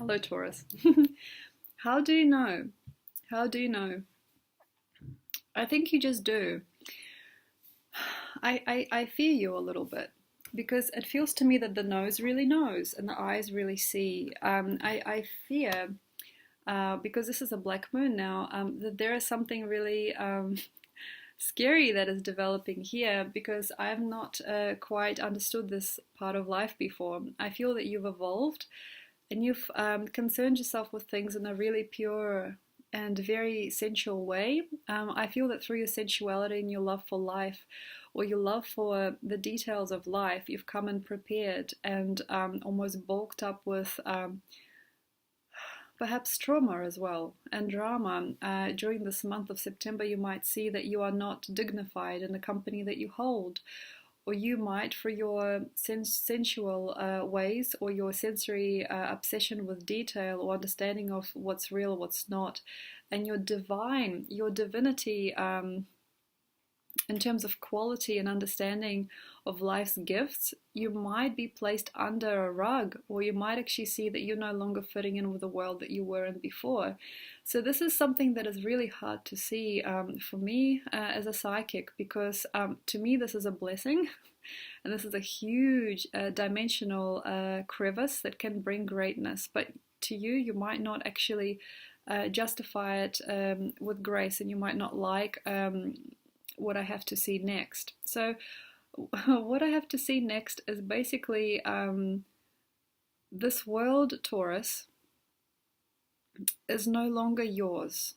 Hello, Taurus. How do you know? How do you know? I think you just do. I fear you a little bit because it feels to me that the nose really knows and the eyes really see. I fear, because this is a black moon now, that there is something really scary that is developing here because I have not quite understood this part of life before. I feel that you've evolved and you've concerned yourself with things in a really pure and very sensual way. I feel that through your sensuality and your love for life, or your love for the details of life, you've come and prepared and almost bulked up with perhaps trauma as well and drama. During this month of September, you might see that you are not dignified in the company that you hold, or you might, for your sensual ways or your sensory obsession with detail or understanding of what's real, what's not, and your divinity, in terms of quality and understanding of life's gifts, you might be placed under a rug, or you might actually see that you're no longer fitting in with the world that you were in before. So this is something that is really hard to see for me as a psychic, because to me this is a blessing, and this is a huge dimensional crevice that can bring greatness. But to you, you might not actually justify it with grace, and you might not like what I have to see next. So what I have to see next is basically this world, Taurus, is no longer yours,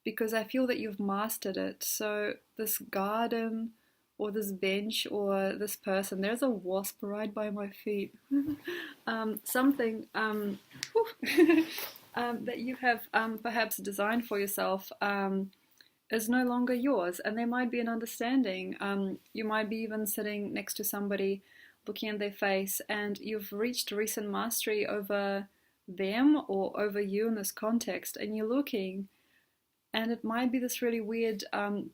because I feel that you've mastered it. So this garden or this bench or this person, there's a wasp right by my feet. Something that you have perhaps designed for yourself is no longer yours, and there might be an understanding. You might be even sitting next to somebody, looking at their face, and you've reached recent mastery over them or over you in this context, and you're looking, and it might be this really weird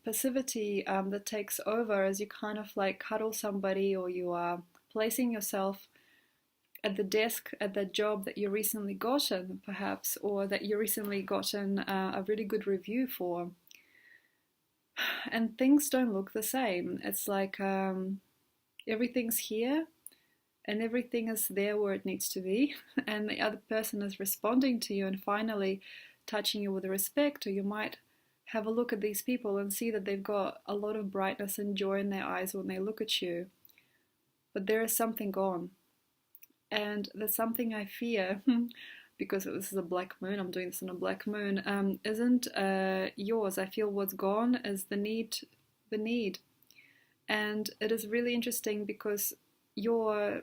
passivity that takes over as you kind of like cuddle somebody, or you are placing yourself at the desk at that job that you recently gotten, perhaps, or that you recently gotten a really good review for. And things don't look the same. It's like everything's here and everything is there where it needs to be, and the other person is responding to you and finally touching you with respect. Or you might have a look at these people and see that they've got a lot of brightness and joy in their eyes when they look at you, but there is something gone. And there's something I fear because this is a black moon, I'm doing this on a black moon, isn't yours. I feel what's gone is the need. And it is really interesting because your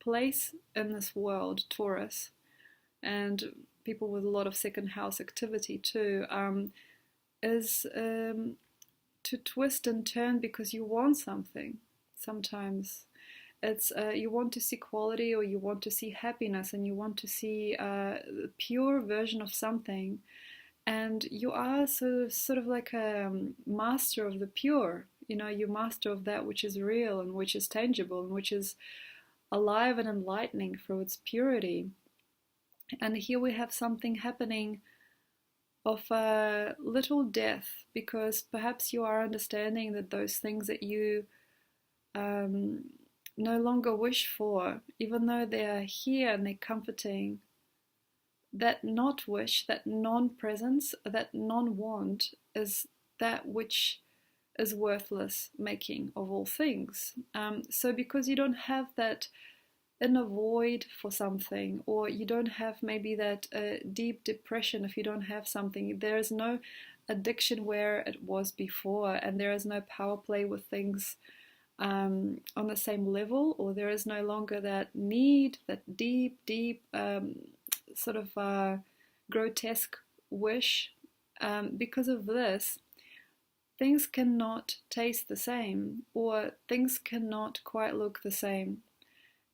place in this world, Taurus, and people with a lot of second house activity too, is to twist and turn because you want something sometimes. It's you want to see quality, or you want to see happiness, and you want to see a pure version of something, and you are sort of like a master of the pure. You know, you're master of that which is real and which is tangible and which is alive and enlightening through its purity. And here we have something happening of a little death, because perhaps you are understanding that those things that you no longer wish for, even though they are here and they're comforting, that not wish, that non-presence, that non-want is that which is worthless making of all things. So because you don't have that inner void for something, or you don't have maybe that deep depression, if you don't have something, there is no addiction where it was before, and there is no power play with things on the same level, or there is no longer that need, that deep sort of grotesque wish. Because of this, things cannot taste the same, or things cannot quite look the same.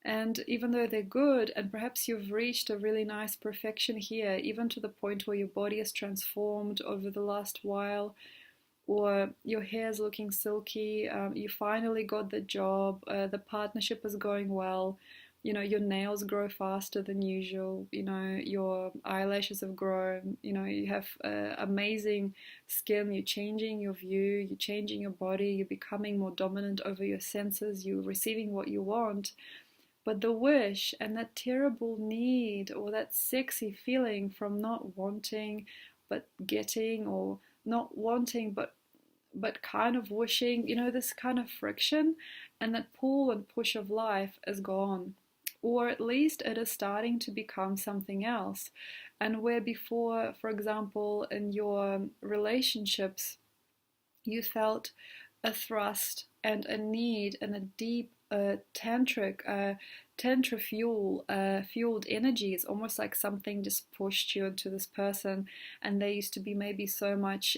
And even though they're good, and perhaps you've reached a really nice perfection here, even to the point where your body is transformed over the last while, or your hair is looking silky, you finally got the job, the partnership is going well, your nails grow faster than usual, your eyelashes have grown, you have amazing skin, you're changing your view, you're changing your body, you're becoming more dominant over your senses, you're receiving what you want. But the wish and that terrible need, or that sexy feeling from not wanting but getting, or not wanting but kind of wishing, this kind of friction and that pull and push of life is gone. Or at least it is starting to become something else. And where before, for example, in your relationships, you felt a thrust and a need and a deep fueled energy. It's almost like something just pushed you into this person, and there used to be maybe so much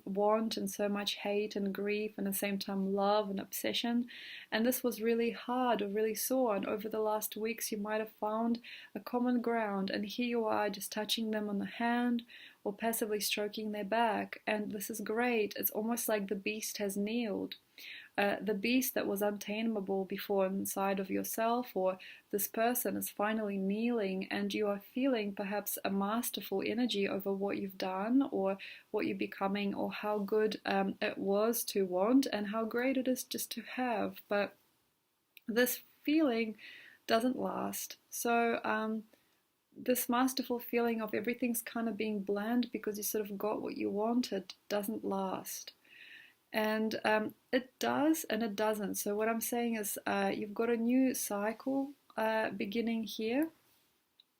want and so much hate and grief, and at the same time love and obsession, and this was really hard or really sore. And over the last weeks you might have found a common ground, and here you are just touching them on the hand or passively stroking their back, and this is great. It's almost like the beast has kneeled. The beast that was untamable before inside of yourself or this person is finally kneeling, and you are feeling perhaps a masterful energy over what you've done or what you're becoming, or how good it was to want and how great it is just to have. But this feeling doesn't last. So this masterful feeling of everything's kind of being bland because you sort of got what you wanted doesn't last. And it does and it doesn't. So what I'm saying is you've got a new cycle beginning here.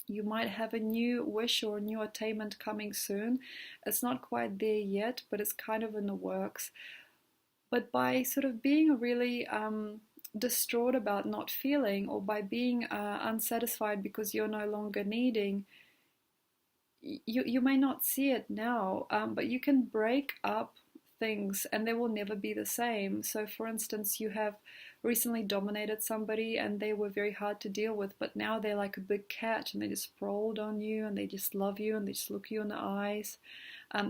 You might have a new wish or a new attainment coming soon. It's not quite there yet, but it's kind of in the works. But by sort of being really distraught about not feeling, or by being unsatisfied because you're no longer needing, you may not see it now, but you can break up things and they will never be the same. So for instance, you have recently dominated somebody and they were very hard to deal with, but now they're like a big cat and they just sprawled on you and they just love you and they just look you in the eyes.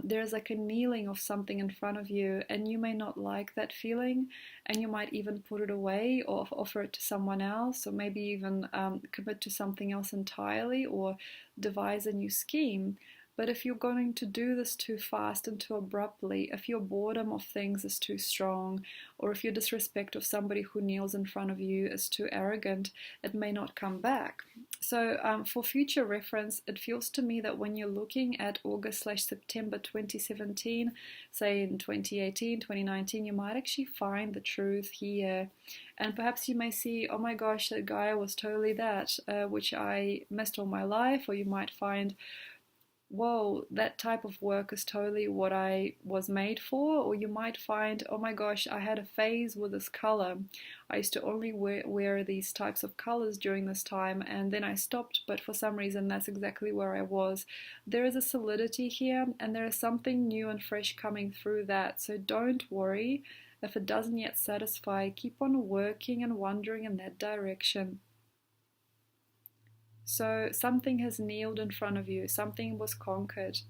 There's like a kneeling of something in front of you, and you may not like that feeling, and you might even put it away or offer it to someone else, or maybe even commit to something else entirely, or devise a new scheme. But if you're going to do this too fast and too abruptly, if your boredom of things is too strong, or if your disrespect of somebody who kneels in front of you is too arrogant, it may not come back. So for future reference, it feels to me that when you're looking at August/September 2017, say in 2018, 2019, you might actually find the truth here. And perhaps you may see, oh my gosh, that guy was totally that, which I missed all my life. Or you might find, whoa, that type of work is totally what I was made for. Or you might find, oh my gosh, I had a phase with this color. I used to only wear these types of colors during this time, and then I stopped, but for some reason that's exactly where I was. There is a solidity here, and there is something new and fresh coming through that. So don't worry if it doesn't yet satisfy. Keep on working and wandering in that direction. So something has kneeled in front of you, something was conquered.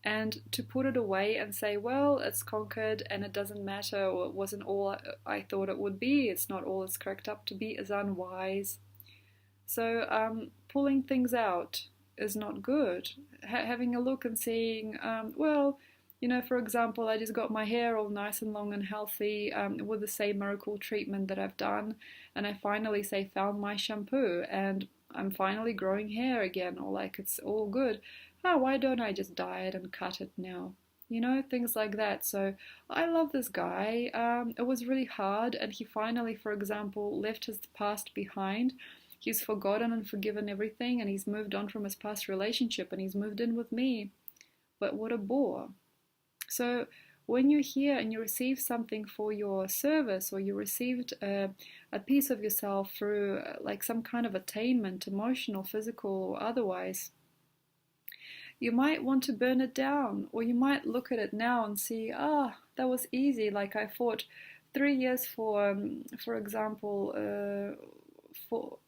And to put it away and say, well, it's conquered and it doesn't matter, or it wasn't all I thought it would be, it's not all it's cracked up to be, is unwise. So pulling things out is not good. Having a look and seeing, well, for example, I just got my hair all nice and long and healthy with the same miracle treatment that I've done, and I finally found my shampoo, and I'm finally growing hair again, or like it's all good. Oh, why don't I just dye it and cut it now? Things like that. So I love this guy. It was really hard, and he finally, for example, left his past behind. He's forgotten and forgiven everything, and he's moved on from his past relationship, and he's moved in with me. But what a bore. So when you're here and you receive something for your service, or you received a piece of yourself through like some kind of attainment, emotional, physical, or otherwise, you might want to burn it down, or you might look at it now and see, that was easy. Like I fought 3 years for example,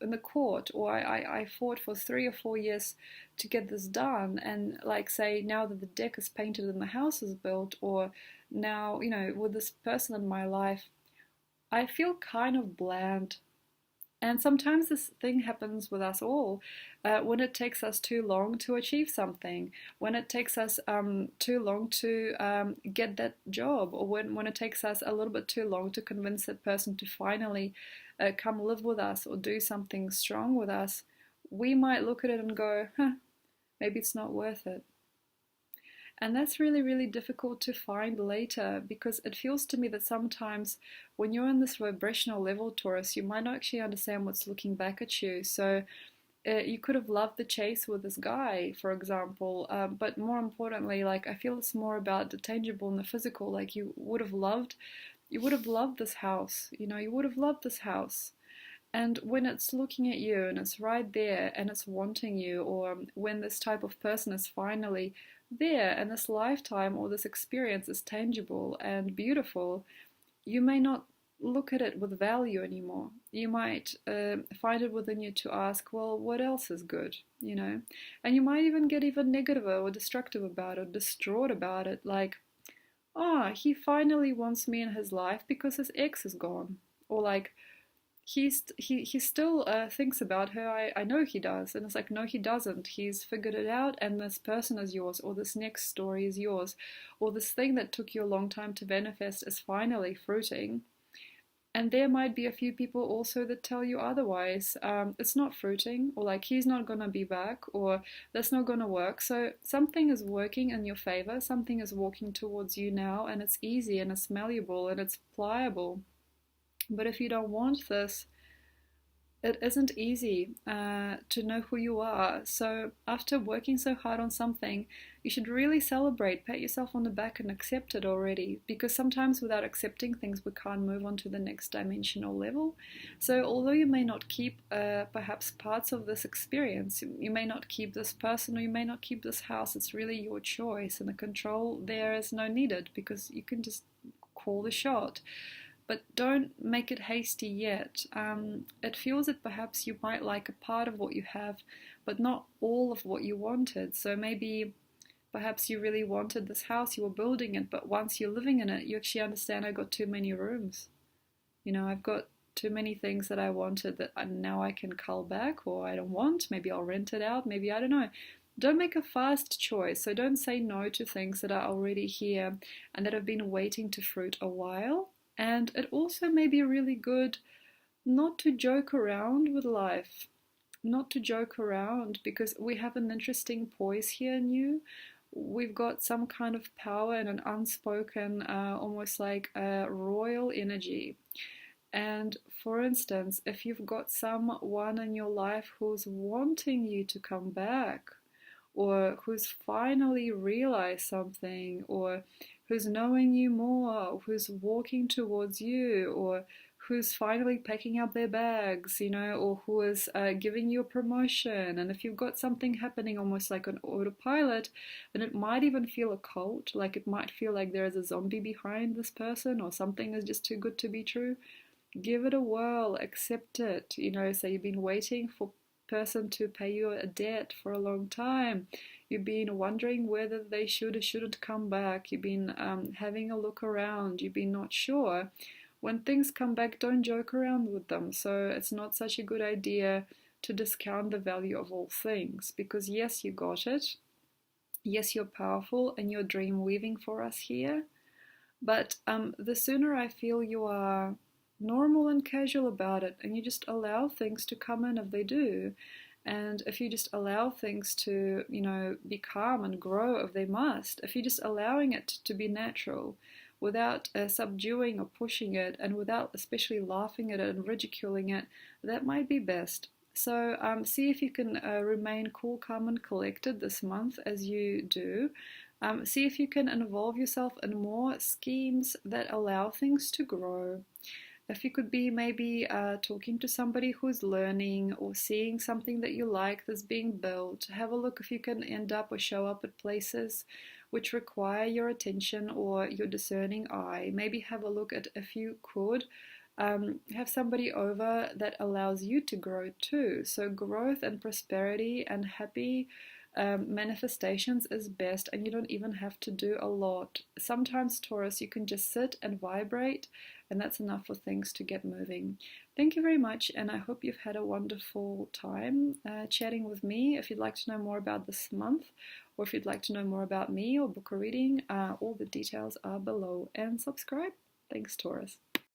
in the court, or I fought for 3 or 4 years to get this done, and like say now that the deck is painted and the house is built, or now with this person in my life, I feel kind of bland. And sometimes this thing happens with us all when it takes us too long to achieve something, when it takes us too long to get that job, or when it takes us a little bit too long to convince that person to finally come live with us or do something strong with us. We might look at it and go, maybe it's not worth it. And that's really, really difficult to find later, because it feels to me that sometimes when you're on this vibrational level, Taurus, you might not actually understand what's looking back at you. So you could have loved the chase with this guy, for example, but more importantly, like, I feel it's more about the tangible and the physical. Like, you would have loved this house, you would have loved this house. And when it's looking at you and it's right there and it's wanting you, or when this type of person is finally there and this lifetime or this experience is tangible and beautiful, you may not look at it with value anymore. You might find it within you to ask, well, what else is good, And you might even get even negative or destructive about it, distraught about it, like, he finally wants me in his life because his ex is gone. Or like, he still thinks about her. I know he does. And it's like, no, he doesn't. He's figured it out, and this person is yours, or this next story is yours, or this thing that took you a long time to manifest is finally fruiting. And there might be a few people also that tell you otherwise. It's not fruiting, or like, he's not gonna be back, or that's not gonna work. So something is working in your favor, something is walking towards you now, and it's easy and it's malleable and it's pliable. But if you don't want this, it isn't easy to know who you are. So after working so hard on something, you should really celebrate, pat yourself on the back and accept it already. Because sometimes without accepting things, we can't move on to the next dimensional level. So although you may not keep perhaps parts of this experience, you may not keep this person, or you may not keep this house, it's really your choice. And the control there is no needed, because you can just call the shot. But don't make it hasty yet. It feels that perhaps you might like a part of what you have, but not all of what you wanted. So maybe perhaps you really wanted this house, you were building it, but once you're living in it, you actually understand, I got too many rooms. I've got too many things that I wanted that now I can cull back, or I don't want. Maybe I'll rent it out. Maybe, I don't know. Don't make a fast choice. So don't say no to things that are already here and that have been waiting to fruit a while. And it also may be really good not to joke around with life, not to joke around, because we have an interesting poise here in you. We've got some kind of power and an unspoken, almost like a royal energy. And for instance, if you've got someone in your life who's wanting you to come back, or who's finally realized something, or who's knowing you more, who's walking towards you, or who's finally packing up their bags, or who is giving you a promotion. And if you've got something happening almost like an autopilot, then it might even feel a cult, like it might feel like there is a zombie behind this person, or something is just too good to be true. Give it a whirl, accept it. So you've been waiting for person to pay you a debt for a long time. You've been wondering whether they should or shouldn't come back. You've been having a look around. You've been not sure. When things come back, don't joke around with them. So it's not such a good idea to discount the value of all things, because yes, you got it. Yes, you're powerful and you're dream weaving for us here. But the sooner I feel you are normal and casual about it, and you just allow things to come in if they do, and if you just allow things to be calm and grow if they must, if you're just allowing it to be natural without subduing or pushing it, and without especially laughing at it and ridiculing it, that might be best. So see if you can remain cool, calm and collected this month as you do. See if you can involve yourself in more schemes that allow things to grow. If you could be maybe talking to somebody who's learning, or seeing something that you like that's being built, have a look if you can end up or show up at places which require your attention or your discerning eye. Maybe have a look at if you could have somebody over that allows you to grow too. So growth and prosperity and happy manifestations is best, and you don't even have to do a lot. Sometimes, Taurus, you can just sit and vibrate, and that's enough for things to get moving. Thank you very much, and I hope you've had a wonderful time chatting with me. If you'd like to know more about this month, or if you'd like to know more about me or book a reading, all the details are below. And subscribe. Thanks, Taurus.